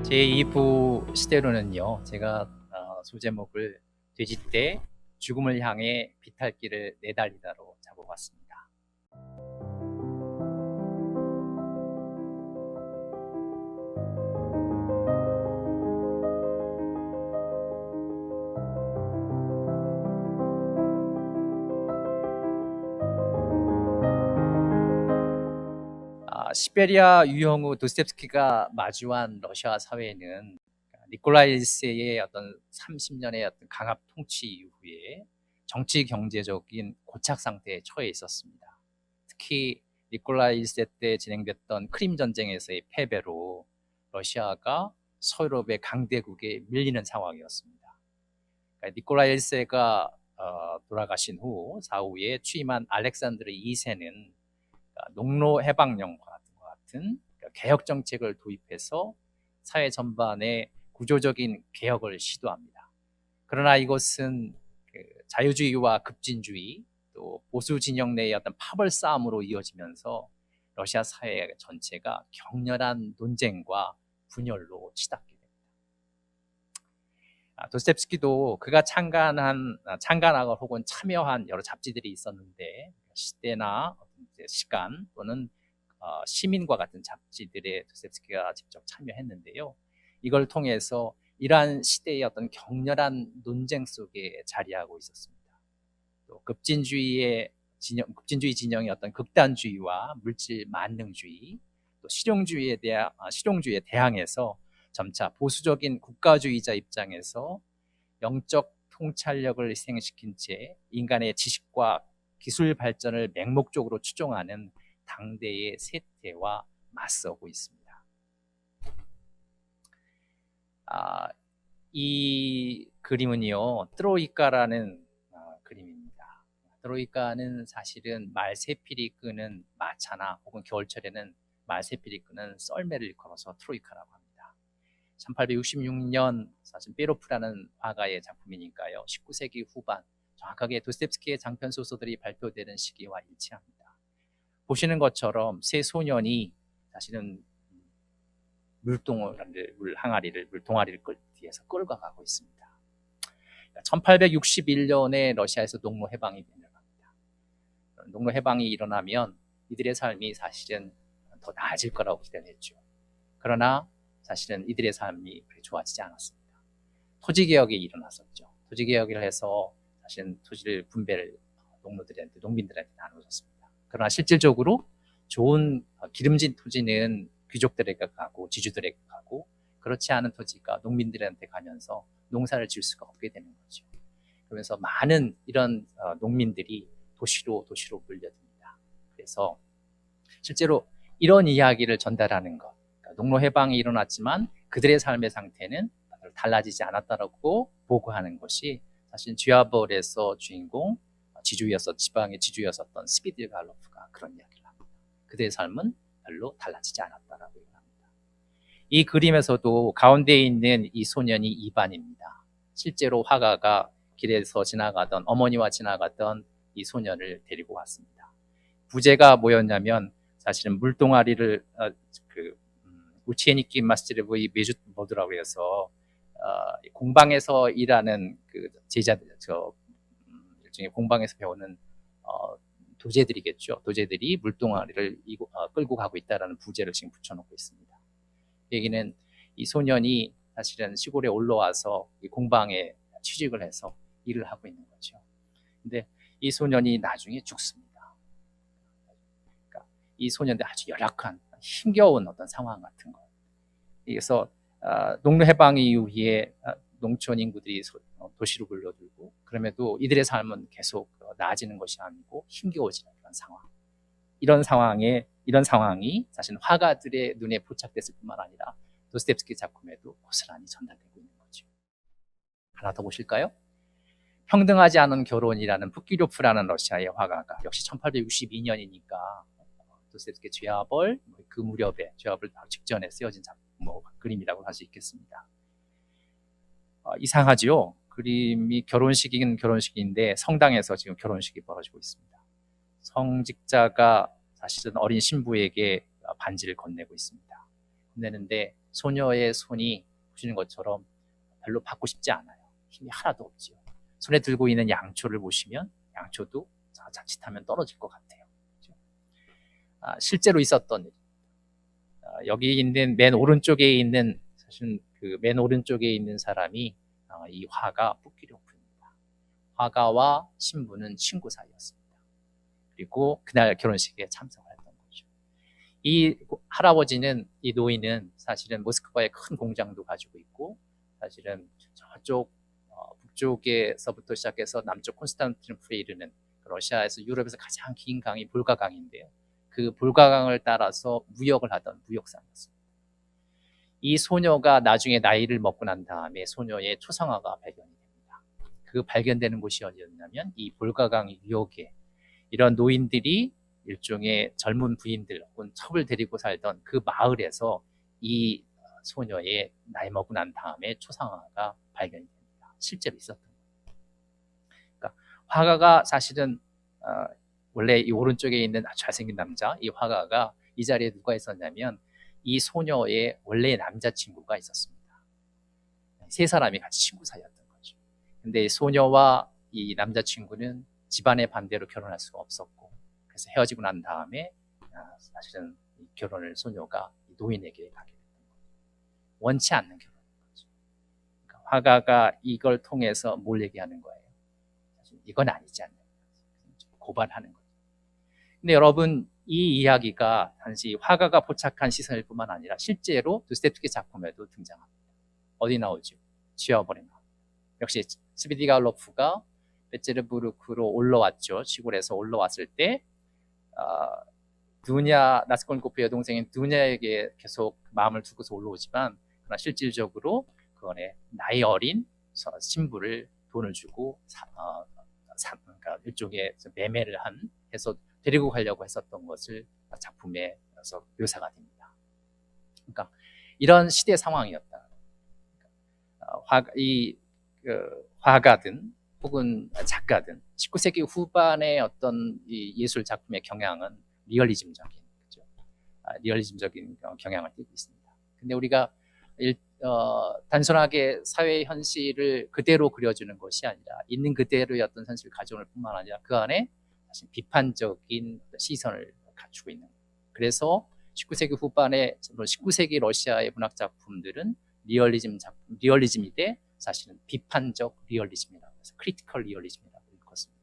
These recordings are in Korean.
제2부 시대로는요, 제가 소제목을 돼지떼 죽음을 향해 비탈길을 내달리다로 잡아봤습니다. 시베리아 유형우 도스토옙스키가 마주한 러시아 사회는 니콜라이 1세의 어떤 30년의 어떤 강압 통치 이후에 정치 경제적인 고착 상태에 처해 있었습니다. 특히 니콜라이 1세 때 진행됐던 크림 전쟁에서의 패배로 러시아가 서유럽의 강대국에 밀리는 상황이었습니다. 그러니까 니콜라이 1세가 돌아가신 후 사후에 취임한 알렉산드르 2세는 농로 해방령과 같은 개혁 정책을 도입해서 사회 전반에 구조적인 개혁을 시도합니다. 그러나 이것은 자유주의와 급진주의 또 보수 진영 내의 어떤 파벌 싸움으로 이어지면서 러시아 사회 전체가 격렬한 논쟁과 분열로 치닫게 됩니다. 도스토옙스키도 그가 창간하고 혹은 참여한 여러 잡지들이 있었는데 시대나 시간 또는 시민과 같은 잡지들에 도스토옙스키가 직접 참여했는데요. 이걸 통해서 이러한 시대의 어떤 격렬한 논쟁 속에 자리하고 있었습니다. 또 급진주의 진영의 어떤 극단주의와 물질 만능주의, 또 실용주의에 대항해서 점차 보수적인 국가주의자 입장에서 영적 통찰력을 희생시킨 채 인간의 지식과 기술 발전을 맹목적으로 추종하는 당대의 세태와 맞서고 있습니다. 이 그림은요, 트로이카라는 그림입니다. 트로이카는 사실은 말세필이 끄는 마차나 혹은 겨울철에는 말세필이 끄는 썰매를 일컬어서 트로이카라고 합니다. 1866년 사실 베로프라는 화가의 작품이니까요. 19세기 후반 정확하게 도스토옙스키의 장편 소설들이 발표되는 시기와 일치합니다. 보시는 것처럼 세 소년이 사실은 물동아리를 뒤에서 끌고 가고 있습니다. 1861년에 러시아에서 농노 해방이 일어납니다. 농노 해방이 일어나면 이들의 삶이 사실은 더 나아질 거라고 기대를 했죠. 그러나 사실은 이들의 삶이 그렇게 좋아지지 않았습니다. 토지개혁이 일어났었죠. 토지개혁을 해서 사실은 토지를 분배를 농민들한테 나눠줬습니다. 그러나 실질적으로 좋은 기름진 토지는 귀족들에게 가고 지주들에게 가고 그렇지 않은 토지가 농민들한테 가면서 농사를 지을 수가 없게 되는 거죠. 그러면서 많은 이런 농민들이 도시로 몰려듭니다. 그래서 실제로 이런 이야기를 전달하는 것, 그러니까 농로 해방이 일어났지만 그들의 삶의 상태는 달라지지 않았다라고 보고하는 것이 사실 쥐아벌에서 주인공 지방의 지주였었던 스비들 갈로프가 그런 이야기를 합니다. 그들의 삶은 별로 달라지지 않았다라고 합니다. 이 그림에서도 가운데 있는 이 소년이 이반입니다. 실제로 화가가 길에서 지나가던 어머니와 지나가던 이 소년을 데리고 왔습니다. 부제가 뭐였냐면 사실은 물동아리를 우치에니키 마스트레브이 메주모드라고 해서 공방에서 일하는 그 제자들, 일종의 공방에서 배우는 도제들이겠죠. 도제들이 물동아리를 끌고 가고 있다라는 부제를 지금 붙여놓고 있습니다. 얘기는 이 소년이 사실은 시골에 올라와서 이 공방에 취직을 해서 일을 하고 있는 거죠. 근데 이 소년이 나중에 죽습니다. 그러니까 이 소년들 아주 열악한 힘겨운 어떤 상황 같은 거. 그래서 농로 해방 이후에 농촌 인구들이 도시로 몰려들고 그럼에도 이들의 삶은 계속 나아지는 것이 아니고 힘겨워지는 그런 상황. 이런 상황이 사실 화가들의 눈에 포착됐을 뿐만 아니라 도스토옙스키 작품에도 고스란히 전달되고 있는 거죠. 하나 더 보실까요? 평등하지 않은 결혼이라는 푸키료프라는 러시아의 화가가 역시 1862년이니까 도스토옙스키 죄와벌 그 무렵에 죄와벌 직전에 쓰여진 그림이라고 할 수 있겠습니다. 이상하죠? 그림이 결혼식이긴 결혼식인데 성당에서 지금 결혼식이 벌어지고 있습니다. 성직자가 사실은 어린 신부에게 반지를 건네고 있습니다. 건네는데 소녀의 손이 보시는 것처럼 별로 받고 싶지 않아요. 힘이 하나도 없지요. 손에 들고 있는 양초를 보시면 양초도 자칫하면 떨어질 것 같아요. 그렇죠? 실제로 있었던 일. 여기 있는 맨 오른쪽에 있는 사실 그 맨 오른쪽에 있는 사람이 이 화가 뿌끼룡프입니다. 화가와 신부는 친구 사이였습니다. 그리고 그날 결혼식에 참석을 했던 거죠. 이 할아버지는 이 노인은 사실은 모스크바에 큰 공장도 가지고 있고 사실은 저쪽 북쪽에서부터 시작해서 남쪽 콘스탄티노플에 이르는 러시아에서 유럽에서 가장 긴 강이 볼가강인데요. 그 볼가강을 따라서 무역을 하던 무역상이었습니다. 이 소녀가 나중에 나이를 먹고 난 다음에 소녀의 초상화가 발견이 됩니다. 그 발견되는 곳이 어디였냐면 이 볼가강 유역에 이런 노인들이 일종의 젊은 부인들 혹은 첩을 데리고 살던 그 마을에서 이 소녀의 나이 먹고 난 다음에 초상화가 발견이 됩니다. 실제로 있었던 거예요. 그러니까 화가가 사실은 원래 이 오른쪽에 있는 아주 잘생긴 남자, 이 화가가 이 자리에 누가 있었냐면 이 소녀의 원래의 남자친구가 있었습니다. 세 사람이 같이 친구 사이였던 거죠. 근데 소녀와 이 남자친구는 집안의 반대로 결혼할 수가 없었고 그래서 헤어지고 난 다음에 사실은 결혼을 소녀가 노인에게 하게 됐던 거예요. 원치 않는 결혼인 거죠. 그러니까 화가가 이걸 통해서 뭘 얘기하는 거예요? 사실 이건 아니지 않나요? 고발하는 거죠. 근데 여러분 이 이야기가 단지 화가가 포착한 시선일 뿐만 아니라 실제로 도스토옙스키 작품에도 등장합니다. 어디 나오죠? 지어버린 것. 역시 스비디갈로프가 베체르부르크로 올라왔죠. 시골에서 올라왔을 때 두냐 라스콜니코프 여동생인 두냐에게 계속 마음을 두고서 올라오지만 그러나 실질적으로 그거에 나이 어린 신부를 돈을 주고 그러니까 일종의 매매를 해서 데리고 가려고 했었던 것을 작품에서 묘사가 됩니다. 그러니까 이런 시대 상황이었다. 화가든 혹은 작가든 19세기 후반의 어떤 이 예술 작품의 경향은 리얼리즘적인 그렇죠? 리얼리즘적인 경향을 띠고 있습니다. 근데 우리가 단순하게 사회 현실을 그대로 그려주는 것이 아니라 있는 그대로의 어떤 현실을 가져올 뿐만 아니라 그 안에 사실 비판적인 시선을 갖추고 있는 거예요. 그래서 19세기 후반에 19세기 러시아의 문학 작품들은 리얼리즘인데 사실은 비판적 리얼리즘이라고 해서 크리티컬 리얼리즘이라고 읽었습니다.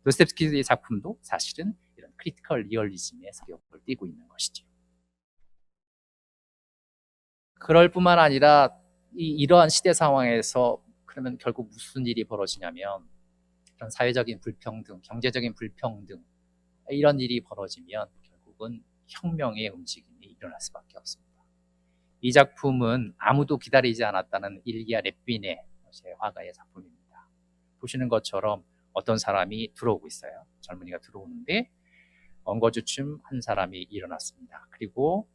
도스토옙스키의 작품도 사실은 이런 크리티컬 리얼리즘의 사격을 띠고 있는 것이죠. 그럴 뿐만 아니라 이러한 시대 상황에서 그러면 결국 무슨 일이 벌어지냐면 그런 사회적인 불평등, 경제적인 불평등 이런 일이 벌어지면 결국은 혁명의 움직임이 일어날 수밖에 없습니다. 이 작품은 아무도 기다리지 않았다는 일기야 렛빈의 화가의 작품입니다. 보시는 것처럼 어떤 사람이 들어오고 있어요. 젊은이가 들어오는데 엉거주춤 한 사람이 일어났습니다. 그리고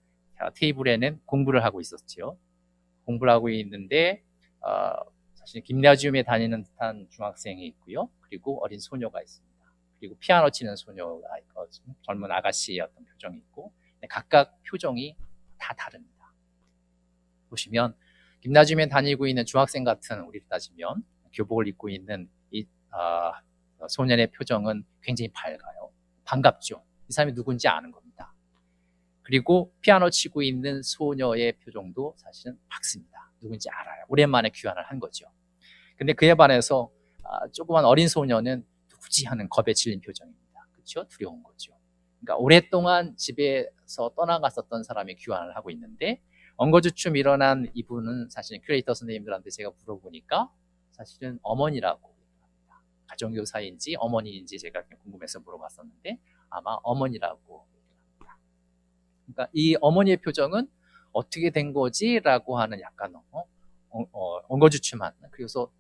테이블에는 공부를 하고 있었지요. 공부를 하고 있는데 사실 김나지움에 다니는 듯한 중학생이 있고요. 그리고 어린 소녀가 있습니다. 그리고 피아노 치는 소녀가 있고 젊은 아가씨의 어떤 표정이 있고 각각 표정이 다 다릅니다. 보시면 김나지움에 다니고 있는 중학생 같은 우리로 따지면 교복을 입고 있는 이 소년의 표정은 굉장히 밝아요. 반갑죠. 이 사람이 누군지 아는 겁니다. 그리고 피아노 치고 있는 소녀의 표정도 사실은 밝습니다. 누군지 알아요. 오랜만에 귀환을 한 거죠. 근데 그에 반해서 조그만 어린 소녀는 누구지 하는 겁에 질린 표정입니다. 그렇죠? 두려운 거죠. 그러니까 오랫동안 집에서 떠나갔었던 사람이 귀환을 하고 있는데 엉거주춤 일어난 이분은 사실 큐레이터 선생님들한테 제가 물어보니까 사실은 어머니라고 합니다. 가정교사인지 어머니인지 제가 궁금해서 물어봤었는데 아마 어머니라고 합니다. 그러니까 이 어머니의 표정은 어떻게 된 거지? 라고 하는 약간 엉거주춤한 그래서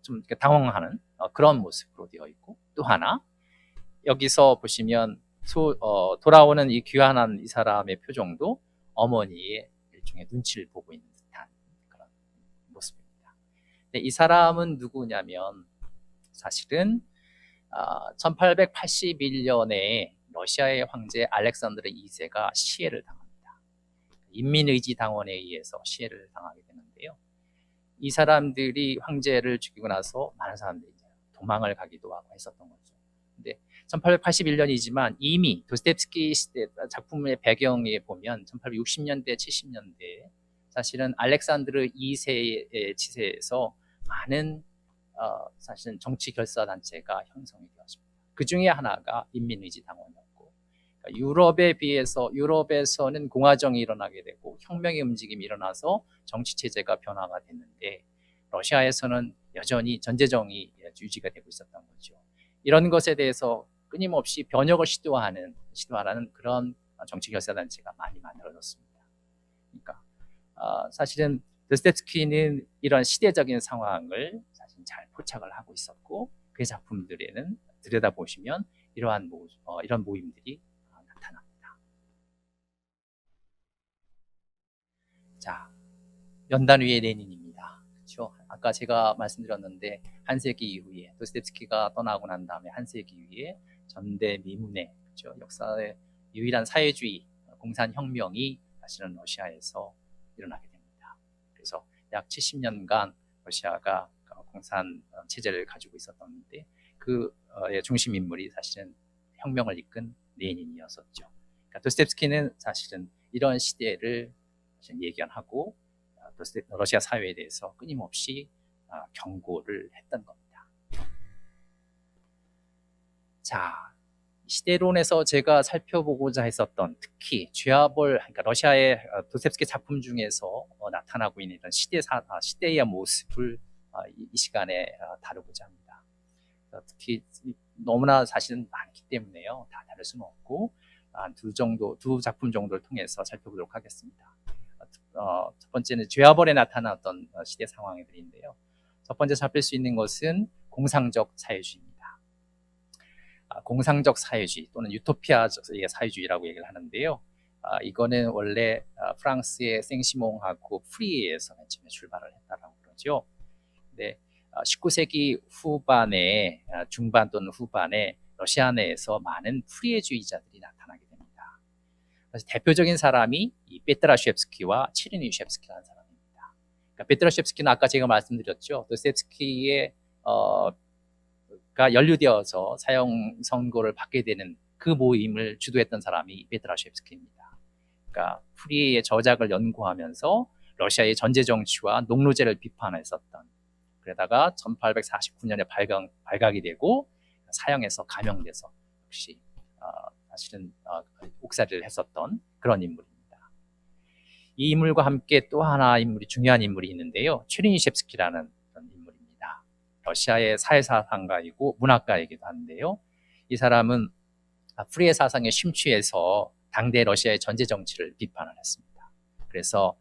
좀 당황하는 그런 모습으로 되어 있고 또 하나 여기서 보시면 돌아오는 이 귀환한 이 사람의 표정도 어머니의 일종의 눈치를 보고 있는 듯한 그런 모습입니다. 근데 이 사람은 누구냐면 사실은 1881년에 러시아의 황제 알렉산드르 2세가 시해를 당합니다. 인민의지당원에 의해서 시해를 당하게 되는데요. 이 사람들이 황제를 죽이고 나서 많은 사람들이 이제 도망을 가기도 하고 했었던 거죠. 근데 1881년이지만 이미 도스토옙스키 시대 작품의 배경에 보면 1860년대, 70년대 사실은 알렉산드르 2세의 지세에서 많은 사실은 정치 결사 단체가 형성이 되었습니다. 그 중에 하나가 인민의지당원이었고, 그러니까 유럽에 비해서 유럽에서는 공화정이 일어나게 되고 혁명의 움직임이 일어나서 정치 체제가 변화가 됐는데 러시아에서는 여전히 전제정이 유지가 되고 있었던 거죠. 이런 것에 대해서 끊임없이 변혁을 시도하는 그런 정치 결사 단체가 많이 만들어졌습니다. 그러니까 사실은 도스토옙스키는 이런 시대적인 상황을 사실 잘 포착을 하고 있었고 그 작품들에는 들여다보시면 이런 모임들이 나타납니다. 자, 연단 위의 레닌입니다. 그렇죠? 아까 제가 말씀드렸는데 한 세기 이후에 도스토옙스키가 떠나고 난 다음에 한 세기 이후에 전대미문의 그렇죠? 역사의 유일한 사회주의 공산혁명이 사실은 러시아에서 일어나게 됩니다. 그래서 약 70년간 러시아가 공산 체제를 가지고 있었는데 그의 중심 인물이 사실은 혁명을 이끈 레닌이었었죠. 그러니까 도스토옙스키는 사실은 이런 시대를 예견하고 러시아 사회에 대해서 끊임없이 경고를 했던 겁니다. 자, 시대론에서 제가 살펴보고자 했었던 특히 죄아벌, 그러니까 러시아의 도스토옙스키 작품 중에서 나타나고 있는 이런 시대의 모습을 이 시간에 다루고자 합니다. 특히 너무나 사실은 많기 때문에요. 다 다룰 수는 없고 두 작품 정도를 통해서 살펴보도록 하겠습니다. 첫 번째는 죄아벌에 나타났던 시대 상황들인데요. 첫 번째 살필 수 있는 것은 공상적 사회주의입니다. 공상적 사회주의 또는 유토피아적 사회주의라고 얘기를 하는데요. 이거는 원래 프랑스의 생시몽하고 프리에서 맨 처음에 출발을 했다라고 그러죠. 근데 19세기 후반에 중반 또는 후반에 러시아 내에서 많은 프리에주의자들이 나타나게 됩니다. 그래서 대표적인 사람이 이 베트라옙스키와 치르니옙스키라는 사람입니다. 그러니까 베트라옙스키는 아까 제가 말씀드렸죠. 도스토옙스키의 가 연루되어서 사형 선고를 받게 되는 그 모임을 주도했던 사람이 베트라옙스키입니다. 그러니까 프리의 저작을 연구하면서 러시아의 전제 정치와 농노제를 비판했었던, 그러다가 1849년에 발각이 되고 사형에서 감형돼서 역시 사실은 옥살이를 했었던 그런 인물입니다. 이 인물과 함께 또 하나 중요한 인물이 있는데요. 체르니옙스키라는 인물입니다. 러시아의 사회사상가이고 문학가이기도 한데요. 이 사람은 프리의 사상에 심취해서 당대 러시아의 전제 정치를 비판을 했습니다. 그래서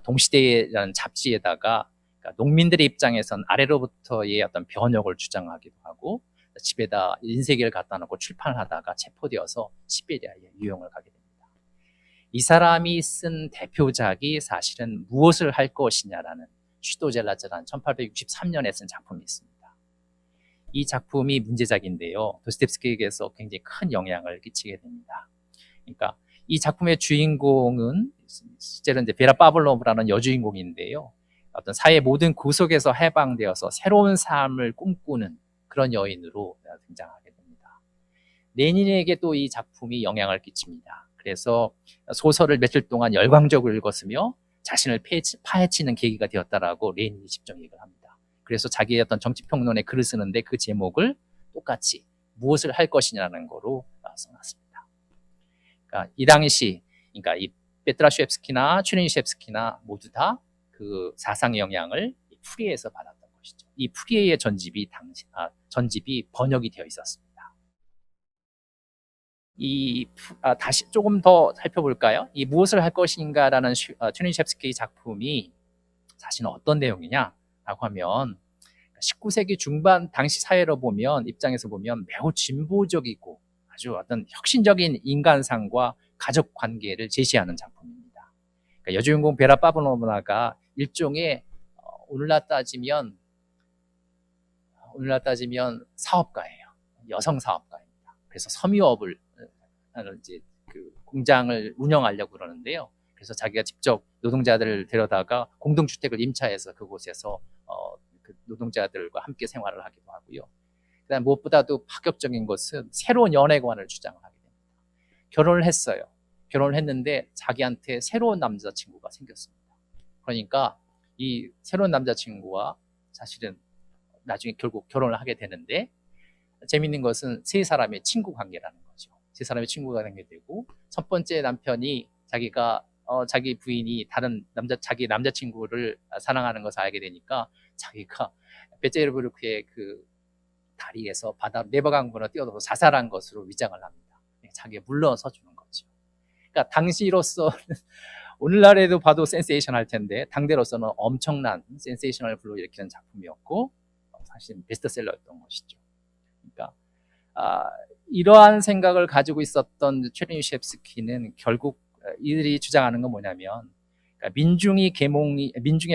동시대라는 잡지에다가 농민들의 입장에선 아래로부터의 어떤 변혁을 주장하기도 하고 집에다 인쇄기를 갖다 놓고 출판을 하다가 체포되어서 시베리아에 유형을 가게 됩니다. 이 사람이 쓴 대표작이 사실은 무엇을 할 것이냐라는 슈도젤라자라는 1863년에 쓴 작품이 있습니다. 이 작품이 문제작인데요. 도스토옙스키에게서 굉장히 큰 영향을 끼치게 됩니다. 그러니까 이 작품의 주인공은 실제로 이제 베라 파블로브라는 여주인공인데요. 어떤 사회 모든 구석에서 해방되어서 새로운 삶을 꿈꾸는 그런 여인으로 등장하게 됩니다. 레닌에게도 이 작품이 영향을 끼칩니다. 그래서 소설을 며칠 동안 열광적으로 읽었으며 자신을 파헤치는 계기가 되었다라고 레닌이 직접 얘기를 합니다. 그래서 자기의 어떤 정치평론에 글을 쓰는데 그 제목을 똑같이 무엇을 할 것이냐는 거로 써놨습니다. 그러니까 이 당시, 그러니까 이 베트라옙스키나 체르니옙스키나 모두 다 그 사상의 영향을 프리에서 받았던 것이죠. 이 프리에의 전집이 번역이 되어 있었습니다. 다시 조금 더 살펴볼까요? 이 무엇을 할 것인가라는 체르니옙스키 작품이 사실은 어떤 내용이냐라고 하면 19세기 중반 당시 사회로 보면 입장에서 보면 매우 진보적이고 아주 어떤 혁신적인 인간상과 가족 관계를 제시하는 작품입니다. 그러니까 여주인공 베라 파블로브나가 일종의 오늘날 따지면 사업가예요. 여성 사업가입니다. 그래서 섬유업을 이제 그 공장을 운영하려고 그러는데요. 그래서 자기가 직접 노동자들을 데려다가 공동주택을 임차해서 그곳에서 그 노동자들과 함께 생활을 하기도 하고요. 그다음 무엇보다도 파격적인 것은 새로운 연애관을 주장을 하게 됩니다. 결혼을 했어요. 결혼을 했는데 자기한테 새로운 남자친구가 생겼습니다. 그러니까 이 새로운 남자친구와 사실은 나중에 결국 결혼을 하게 되는데, 재밌는 것은 세 사람의 친구 관계라는 거죠. 세 사람의 친구가 되고, 첫 번째 남편이 자기 부인이 자기 남자친구를 사랑하는 것을 알게 되니까 자기가 베제르부르크의 그 다리에서 바다 네버강물에 뛰어들어서 자살한 것으로 위장을 합니다. 자기가 물러서 주는 거죠. 그러니까 당시로서는 오늘날에도 봐도 센세이션할 텐데 당대로서는 엄청난 센세이션을 불러일으키는 작품이었고 사실 베스트셀러였던 것이죠. 그러니까 이러한 생각을 가지고 있었던 체르니첵스키는 결국 이들이 주장하는 건 뭐냐면, 그러니까 민중의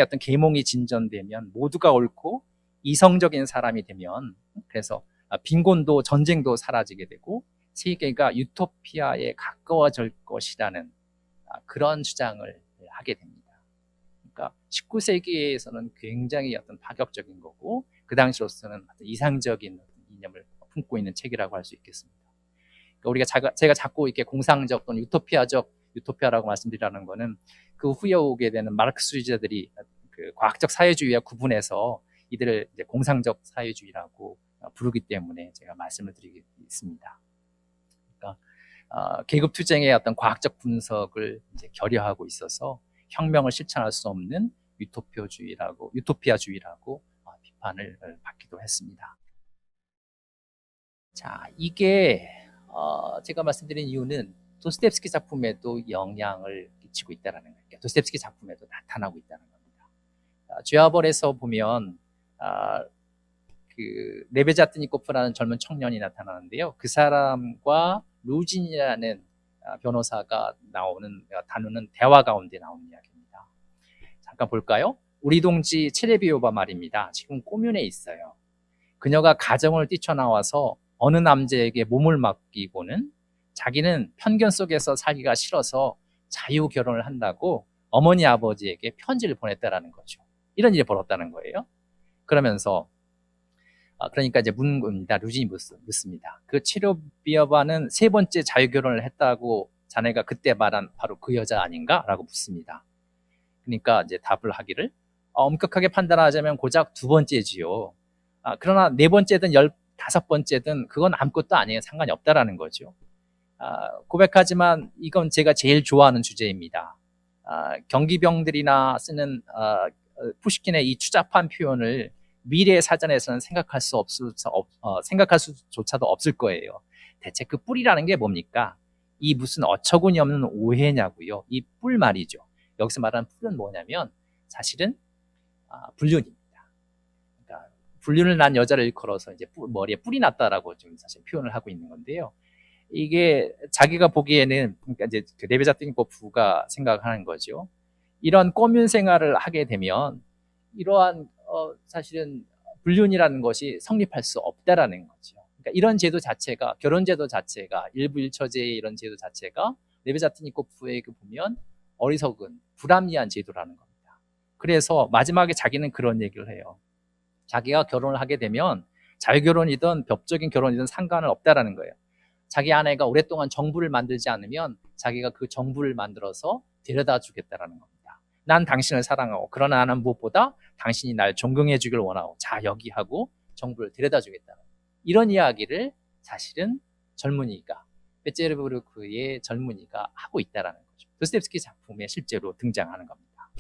어떤 계몽이 진전되면 모두가 옳고 이성적인 사람이 되면, 그래서 빈곤도 전쟁도 사라지게 되고 세계가 유토피아에 가까워질 것이라는 그런 주장을 하게 됩니다. 그러니까 19세기에서는 굉장히 어떤 파격적인 거고 그 당시로서는 이상적인 이념을 품고 있는 책이라고 할 수 있겠습니다. 그러니까 제가 자꾸 이렇게 공상적 또는 유토피아라고 말씀드리라는 거는 그 후에 오게 되는 마르크스주의자들이 그 과학적 사회주의와 구분해서 이들을 이제 공상적 사회주의라고 부르기 때문에 제가 말씀을 드리고 있습니다. 그러니까 계급 투쟁의 어떤 과학적 분석을 이제 결여하고 있어서 혁명을 실천할 수 없는 유토피아주의라고 비판을 받기도 했습니다. 자, 이게 제가 말씀드린 이유는 도스토옙스키 작품에도 영향을 끼치고 있다는 거예요. 도스토옙스키 작품에도 나타나고 있다는 겁니다. 죄와벌에서 보면 그 레베자트니코프라는 젊은 청년이 나타나는데요. 그 사람과 루진이라는 변호사가 다루는 대화 가운데 나오는 이야기입니다. 잠깐 볼까요? 우리 동지 체레비오바 말입니다. 지금 꼬뮌에 있어요. 그녀가 가정을 뛰쳐나와서 어느 남자에게 몸을 맡기고는 자기는 편견 속에서 살기가 싫어서 자유 결혼을 한다고 어머니 아버지에게 편지를 보냈다라는 거죠. 이런 일이 벌었다는 거예요. 그러면서 그러니까 이제 묻는 겁니다. 루진이 묻습니다. 그 체레비오바는 세 번째 자유 결혼을 했다고 자네가 그때 말한 바로 그 여자 아닌가? 라고 묻습니다. 그러니까 이제 답을 하기를 엄격하게 판단하자면 고작 두 번째지요. 그러나 네 번째든 15번째든 그건 아무것도 아니에요. 상관이 없다라는 거죠. 고백하지만 이건 제가 제일 좋아하는 주제입니다. 경기병들이나 쓰는 푸시킨의 이 추잡한 표현을 미래의 사전에서는 생각할 수조차도 없을 거예요. 대체 그 뿔이라는 게 뭡니까? 이 무슨 어처구니 없는 오해냐고요. 이 뿔 말이죠. 여기서 말하는 뿔은 뭐냐면 사실은 불륜입니다. 그러니까 불륜을 난 여자를 일컬어서 이제 머리에 뿔이 났다라고 좀 사실 표현을 하고 있는 건데요. 이게 자기가 보기에는, 그러니까 이제 그 레베자트니코프가 생각하는 거죠. 이런 꼬뮌 생활을 하게 되면 이러한 사실은 불륜이라는 것이 성립할 수 없다라는 거죠. 그러니까 이런 제도 자체가, 결혼제도 자체가, 일부 일처제의 이런 제도 자체가 레베자트니코프에게 보면 어리석은 불합리한 제도라는 겁니다. 그래서 마지막에 자기는 그런 얘기를 해요. 자기가 결혼을 하게 되면 자유결혼이든 법적인 결혼이든 상관은 없다라는 거예요. 자기 아내가 오랫동안 정부를 만들지 않으면 자기가 그 정부를 만들어서 데려다 주겠다라는 겁니다. 난 당신을 사랑하고 그러나 나는 무엇보다 당신이 날 존경해 주길 원하고 자 여기 하고 정부를 데려다 주겠다는 이런 이야기를 사실은 베제르부르크의 젊은이가 하고 있다라는 거죠. 도스토옙스키 작품에 실제로 등장하는 겁니다.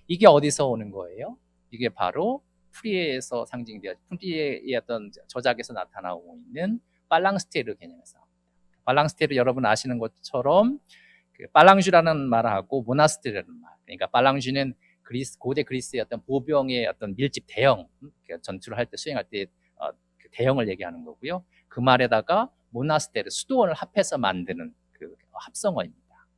이게 어디서 오는 거예요? 이게 바로 프리에에서 프리에의 어떤 저작에서 나타나고 있는 빨랑스테르 개념에서 나옵니다. 빨랑스테르 여러분 아시는 것처럼 그 빨랑주라는 말하고 모나스테르라는 말. 그러니까 빨랑주는 고대 그리스의 어떤 보병의 어떤 밀집 대형 전투를 할 때 수행할 때 그 대형을 얘기하는 거고요. 그 말에다가 모나스테르 수도원을 합해서 만드는 그 합성어입니다.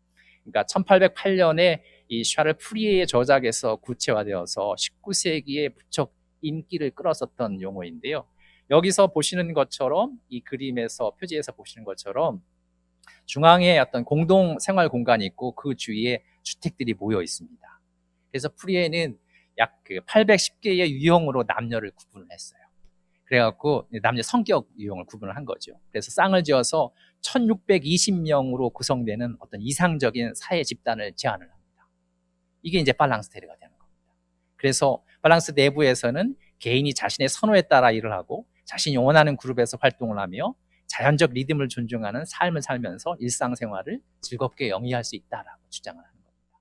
그러니까 1808년에 이 샤를 프리에의 저작에서 구체화되어서 19세기에 무척 인기를 끌었었던 용어인데요. 여기서 보시는 것처럼 이 그림에서 표지에서 보시는 것처럼 중앙에 어떤 공동 생활 공간이 있고 그 주위에 주택들이 모여 있습니다. 그래서 프리에는 약 810개의 유형으로 남녀를 구분을 했어요. 그래갖고 남녀 성격 유형을 구분을 한 거죠. 그래서 쌍을 지어서 1620명으로 구성되는 어떤 이상적인 사회 집단을 제안을 합니다. 이게 이제 밸런스 테레가 되는 겁니다. 그래서 밸런스 내부에서는 개인이 자신의 선호에 따라 일을 하고 자신이 원하는 그룹에서 활동을 하며 자연적 리듬을 존중하는 삶을 살면서 일상생활을 즐겁게 영위할 수 있다라고 주장을 하는 겁니다.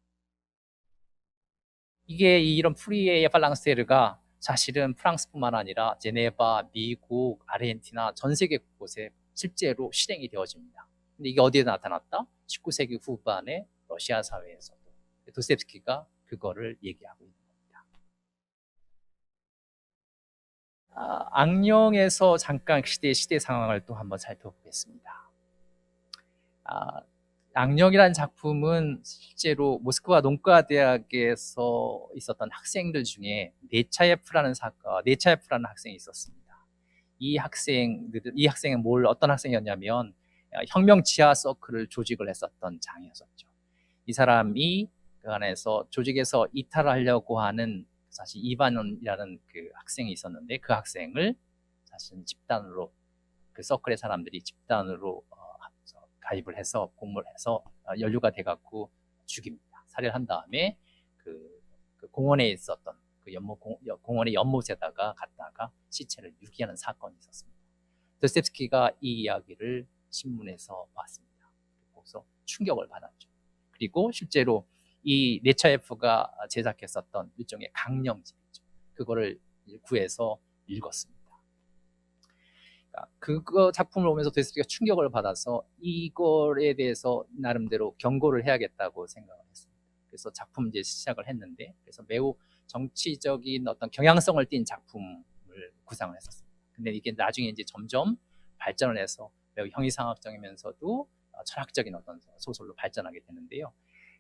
이게 이런 프리에의 밸런스 테레가 사실은 프랑스뿐만 아니라 제네바, 미국, 아르헨티나 전 세계 곳곳에 실제로 실행이 되어집니다. 근데 이게 어디에 나타났다? 19세기 후반의 러시아 사회에서도 도스토옙스키가 그거를 얘기하고 있는 겁니다. 악령에서 잠깐 시대 상황을 또 한번 살펴보겠습니다. 악령이라는 작품은 실제로 모스크바 농과대학에서 있었던 학생들 중에 네차예프라는 학생이 있었습니다. 이 학생은 어떤 학생이었냐면 혁명 지하 서클을 조직을 했었던 장이었었죠. 이 사람이 그 안에서 조직에서 이탈하려고 하는 사실 이반원이라는 그 학생이 있었는데 그 학생을 사실 집단으로 그 서클의 사람들이 집단으로 가입을 해서 공모를 해서 연루가 돼갖고 죽입니다. 살해를 한 다음에 그 공원에 있었던 그 공원의 연못에다가 갔다가 시체를 유기하는 사건이 있었습니다. 도스토옙스키가 이 이야기를 신문에서 봤습니다. 거기서 충격을 받았죠. 그리고 실제로 이 네차예프가 제작했었던 일종의 강령집이죠. 그거를 구해서 읽었습니다. 그거 작품을 보면서 도스토옙스키가 충격을 받아서 이거에 대해서 나름대로 경고를 해야겠다고 생각을 했습니다. 그래서 작품 이제 시작을 했는데, 그래서 매우 정치적인 어떤 경향성을 띤 작품을 구상을 했었습니다. 근데 이게 나중에 이제 점점 발전을 해서 매우 형이상학적이면서도 철학적인 어떤 소설로 발전하게 되는데요.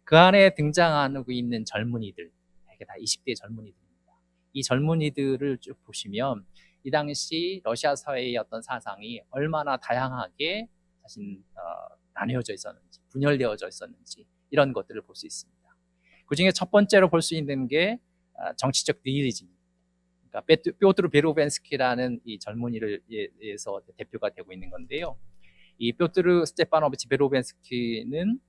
그 안에 등장하고 있는 젊은이들, 되게 다 20대 젊은이들입니다. 이 젊은이들을 쭉 보시면 이 당시 러시아 사회의 어떤 사상이 얼마나 다양하게 사실 나뉘어져 있었는지, 분열되어져 있었는지 이런 것들을 볼 수 있습니다. 그 중에 첫 번째로 볼 수 있는 게 정치적 니힐리즘입니다. 그러니까 뾰트르 베로벤스키라는 이 젊은이를 위해서 대표가 되고 있는 건데요. 이 뾰트르 스테파노비치 베로벤스키는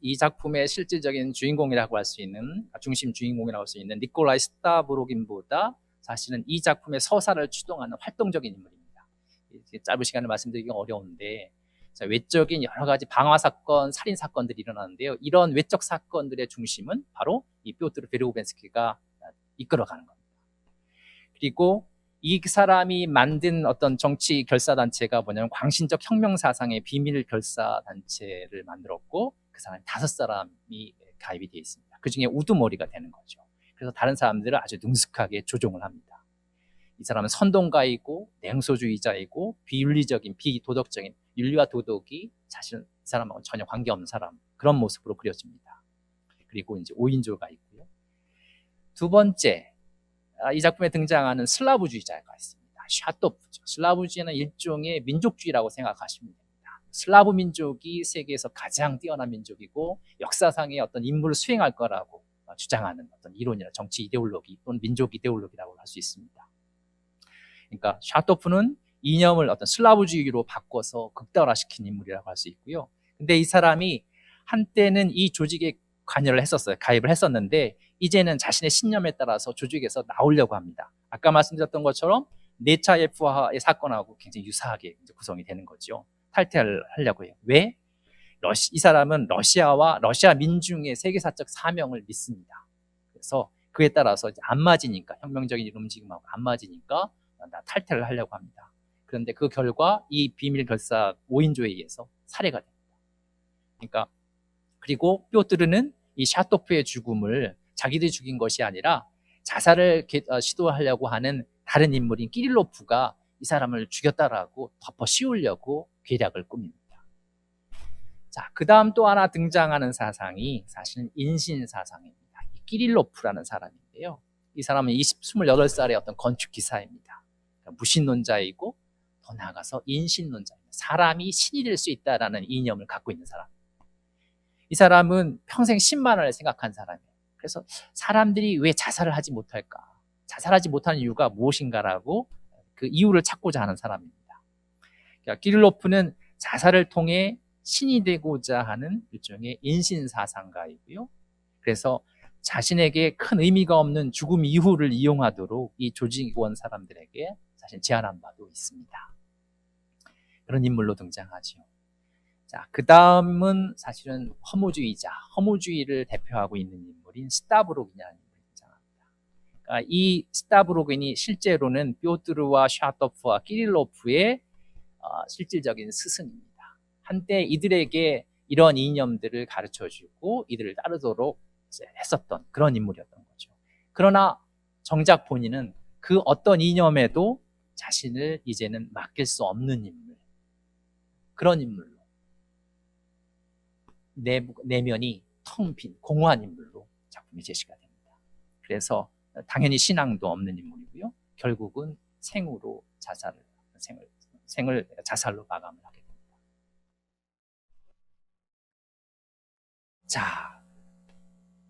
이 작품의 실질적인 주인공이라고 할 수 있는, 중심 주인공이라고 할 수 있는 니콜라이 스타브로긴보다 사실은 이 작품의 서사를 추동하는 활동적인 인물입니다. 짧은 시간에 말씀드리기가 어려운데, 외적인 여러 가지 방화 사건, 살인 사건들이 일어나는데요. 이런 외적 사건들의 중심은 바로 이 뾰트르 베로벤스키가 이끌어가는 겁니다. 그리고 이 사람이 만든 어떤 정치 결사단체가 뭐냐면 광신적 혁명사상의 비밀 결사단체를 만들었고, 그 사람이 5사람이 가입이 되어 있습니다. 그 중에 우두머리가 되는 거죠. 그래서 다른 사람들을 아주 능숙하게 조종을 합니다. 이 사람은 선동가이고 냉소주의자이고 비윤리적인, 비도덕적인, 윤리와 도덕이 사실 이 사람하고 전혀 관계없는 사람, 그런 모습으로 그려집니다. 그리고 이제 5인조가 있고요. 두 번째, 이 작품에 등장하는 슬라브주의자가 있습니다. 샤토프죠. 슬라브주의는 일종의 민족주의라고 생각하시면 됩니다. 슬라브 민족이 세계에서 가장 뛰어난 민족이고 역사상의 어떤 임무를 수행할 거라고 주장하는 어떤 이론이나 정치 이데올로기 또는 민족 이데올로기라고 할 수 있습니다. 그러니까 샤토프는 이념을 어떤 슬라브주의로 바꿔서 극단화시킨 인물이라고 할 수 있고요. 근데 이 사람이 한때는 이 조직에 관여를 했었어요. 가입을 했었는데 이제는 자신의 신념에 따라서 조직에서 나오려고 합니다. 아까 말씀드렸던 것처럼 네차예프와의 사건하고 굉장히 유사하게 구성이 되는 거죠. 탈퇴를 하려고 해요. 왜? 이 사람은 러시아와 러시아 민중의 세계사적 사명을 믿습니다. 그래서 그에 따라서 이제 안 맞으니까, 혁명적인 움직임하고 안 맞으니까 탈퇴를 하려고 합니다. 그런데 그 결과 이 비밀 결사 5인조에 의해서 살해가 됩니다. 그러니까 그리고 뾰트르는 이 샤토프의 죽음을 자기들이 죽인 것이 아니라 자살을 시도하려고 하는 다른 인물인 키릴로프가 이 사람을 죽였다라고 덮어 씌우려고 계략을 꾸밉니다. 자, 그 다음 또 하나 등장하는 사상이 사실은 인신사상입니다. 이 키릴로프라는 사람인데요. 이 사람은 28살의 어떤 건축기사입니다. 그러니까 무신론자이고 더 나아가서 인신론자입니다. 사람이 신이 될 수 있다라는 이념을 갖고 있는 사람. 이 사람은 평생 10만 원을 생각한 사람이에요. 그래서 사람들이 왜 자살을 하지 못할까? 자살하지 못하는 이유가 무엇인가라고 그 이유를 찾고자 하는 사람입니다. 그러니까 키릴로프는 자살을 통해 신이 되고자 하는 일종의 인신사상가이고요. 그래서 자신에게 큰 의미가 없는 죽음 이후를 이용하도록 이 조직원 사람들에게 사실 제안한 바도 있습니다. 그런 인물로 등장하죠. 자, 그 다음은 사실은 허무주의를 대표하고 있는 인물인 스타브로긴이라는 인물이 등장합니다. 그러니까 이 스타브로긴이 실제로는 뾰트르와 샤토프와 키릴로프의 실질적인 스승입니다. 한때 이들에게 이런 이념들을 가르쳐주고 이들을 따르도록 했었던 그런 인물이었던 거죠. 그러나 정작 본인은 그 어떤 이념에도 자신을 이제는 맡길 수 없는 인물, 그런 인물로 내면이 텅 빈 공허한 인물로 작품이 제시가 됩니다. 그래서 당연히 신앙도 없는 인물이고요. 결국은 생을 자살로 마감을 하게 됩니다. 자,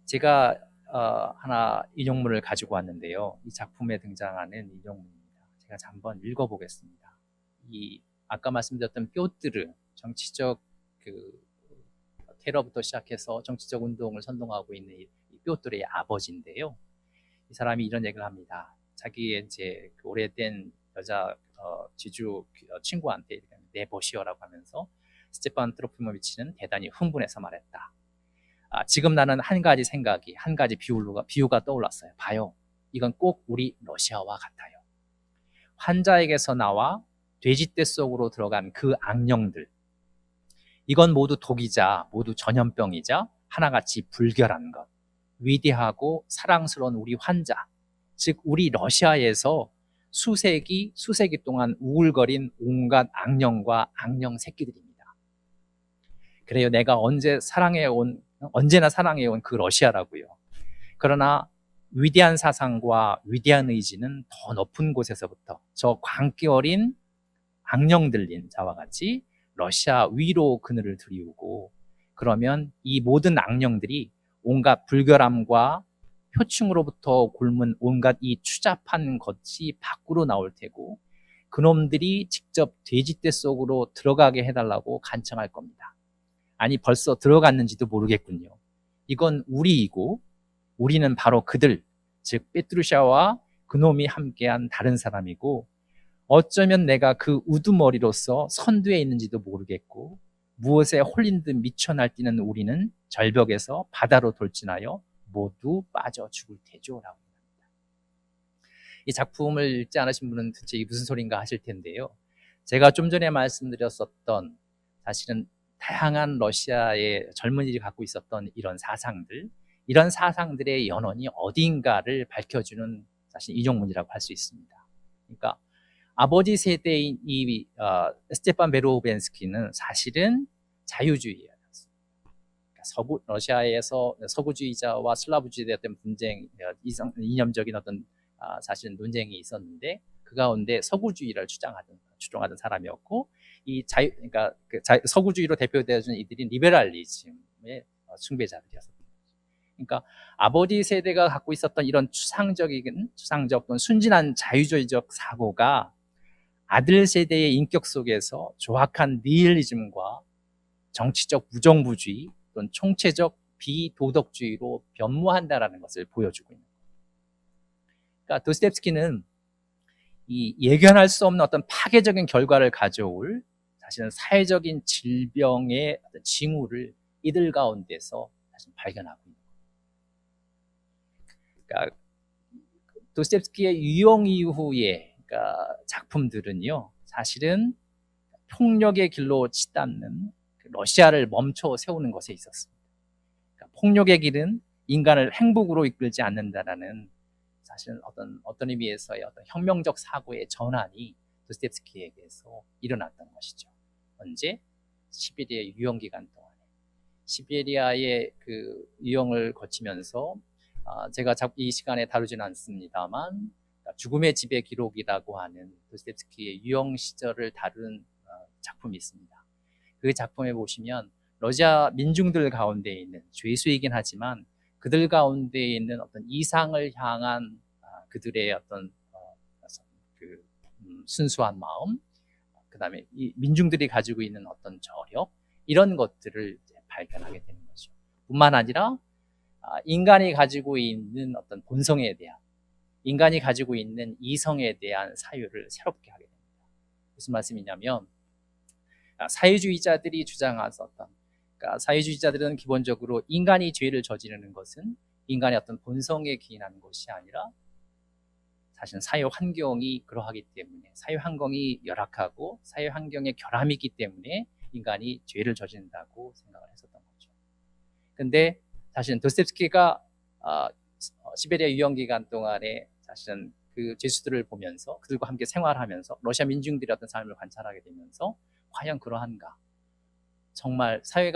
제가 하나 인용문을 가지고 왔는데요. 이 작품에 등장하는 인용문입니다. 제가 한번 읽어보겠습니다. 아까 말씀드렸던 뾰트르, 정치적 테러부터 시작해서 정치적 운동을 선동하고 있는 이 뾰트르의 아버지인데요. 이 사람이 이런 얘기를 합니다. 자기의 이제 오래된 여자 지주 친구한테 내보시오라고 하면서 스테판 트로피모비치는 대단히 흥분해서 말했다. 지금 나는 한 가지 비유가 떠올랐어요. 봐요. 이건 꼭 우리 러시아와 같아요. 환자에게서 나와 돼지떼 속으로 들어간 그 악령들. 이건 모두 독이자 모두 전염병이자 하나같이 불결한 것. 위대하고 사랑스러운 우리 환자, 즉 우리 러시아에서 수세기 동안 우울거린 온갖 악령과 악령 새끼들입니다. 그래요. 내가 언제나 사랑해온 그 러시아라고요. 그러나 위대한 사상과 위대한 의지는 더 높은 곳에서부터 저 광기 어린 악령 들린 자와 같이 러시아 위로 그늘을 들이우고, 그러면 이 모든 악령들이 온갖 불결함과 표층으로부터 곪은 온갖 이 추잡한 것이 밖으로 나올 테고, 그놈들이 직접 돼지떼 속으로 들어가게 해달라고 간청할 겁니다. 아니, 벌써 들어갔는지도 모르겠군요. 이건 우리이고, 우리는 바로 그들, 즉 페트루샤와 그놈이 함께한 다른 사람이고, 어쩌면 내가 그 우두머리로서 선두에 있는지도 모르겠고, 무엇에 홀린 듯 미쳐 날뛰는 우리는 절벽에서 바다로 돌진하여 모두 빠져 죽을 테죠 라고 합니다. 이 작품을 읽지 않으신 분은 도대체 이게 무슨 소린가 하실 텐데요. 제가 좀 전에 말씀드렸었던 사실은 다양한 러시아의 젊은이들이 갖고 있었던 이런 사상들의 연원이 어딘가를 밝혀주는 사실 인용문이라고 할 수 있습니다. 그러니까 아버지 세대인 이 스테판 베로벤스키는 사실은 자유주의였습니다. 그러니까 러시아에서 서구주의자와 슬라브주의자의 어떤 분쟁, 이념적인 어떤 사실은 논쟁이 있었는데, 그 가운데 서구주의를 주장하던 사람이었고, 그러니까 서구주의로 대표되어주는 이들이 리베랄리즘의 숭배자들이었습니다. 그러니까 아버지 세대가 갖고 있었던 이런 추상적 또는 순진한 자유주의적 사고가 아들 세대의 인격 속에서 조악한 니힐리즘과 정치적 무정부주의 또는 총체적 비도덕주의로 변모한다라는 것을 보여주고 있는 거예요. 그러니까 도스토옙스키는 이 예견할 수 없는 어떤 파괴적인 결과를 가져올 사실은 사회적인 질병의 어떤 징후를 이들 가운데서 사실 발견하고 있는 거예요. 그러니까 도스토옙스키의 유형 이후의 작품들은요, 사실은 폭력의 길로 치닫는 러시아를 멈춰 세우는 것에 있었습니다. 그러니까 폭력의 길은 인간을 행복으로 이끌지 않는다라는 사실은 어떤 의미에서의 어떤 혁명적 사고의 전환이 도스토옙스키에게서 일어났던 것이죠. 언제? 시베리아 유형 기간 동안에. 시베리아의 그 유형을 거치면서 제가 이 시간에 다루지는 않습니다만 죽음의 집의 기록이라고 하는 도스토옙스키의 유형 시절을 다룬 작품이 있습니다. 그 작품에 보시면 러시아 민중들 가운데 있는 죄수이긴 하지만 그들 가운데 있는 어떤 이상을 향한 그들의 어떤 그 순수한 마음, 그다음에 이 민중들이 가지고 있는 어떤 저력, 이런 것들을 이제 발견하게 되는 거죠. 뿐만 아니라 인간이 가지고 있는 어떤 본성에 대한, 인간이 가지고 있는 이성에 대한 사유를 새롭게 하게 됩니다. 무슨 말씀이냐면 사회주의자들이 주장하셨던, 그러니까 사회주의자들은 기본적으로 인간이 죄를 저지르는 것은 인간의 어떤 본성에 기인하는 것이 아니라 사실은 사회 환경이 그러하기 때문에, 사회 환경이 열악하고 사회 환경의 결함이 있기 때문에 인간이 죄를 저지른다고 생각을 했었던 거죠. 근데 사실은 도스토옙스키가 시베리아 유형 기간 동안에 사실은 그 죄수들을 보면서 그들과 함께 생활하면서 러시아 민중들의 어떤 삶을 관찰하게 되면서 과연 그러한가? 정말 사회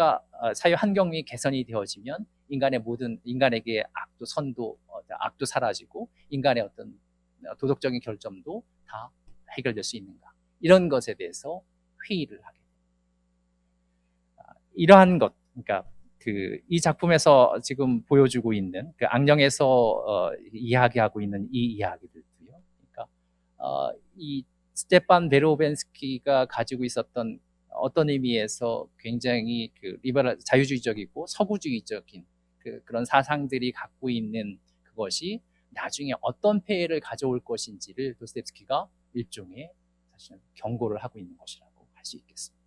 환경이 개선이 되어지면 인간에게 악도 선도 악도 사라지고 인간의 어떤 도덕적인 결점도 다 해결될 수 있는가? 이런 것에 대해서 회의를 하게 됩니다. 이러한 것, 그러니까 이 작품에서 지금 보여주고 있는 그 악령에서 이야기하고 있는 이 이야기들도요. 그러니까 이 스테판 베로벤스키가 가지고 있었던 어떤 의미에서 굉장히 그 리버럴 자유주의적이고 서구주의적인 그런 사상들이 갖고 있는 그것이 나중에 어떤 폐해를 가져올 것인지를 도스토옙스키가 일종의 사실 경고를 하고 있는 것이라고 할 수 있겠습니다.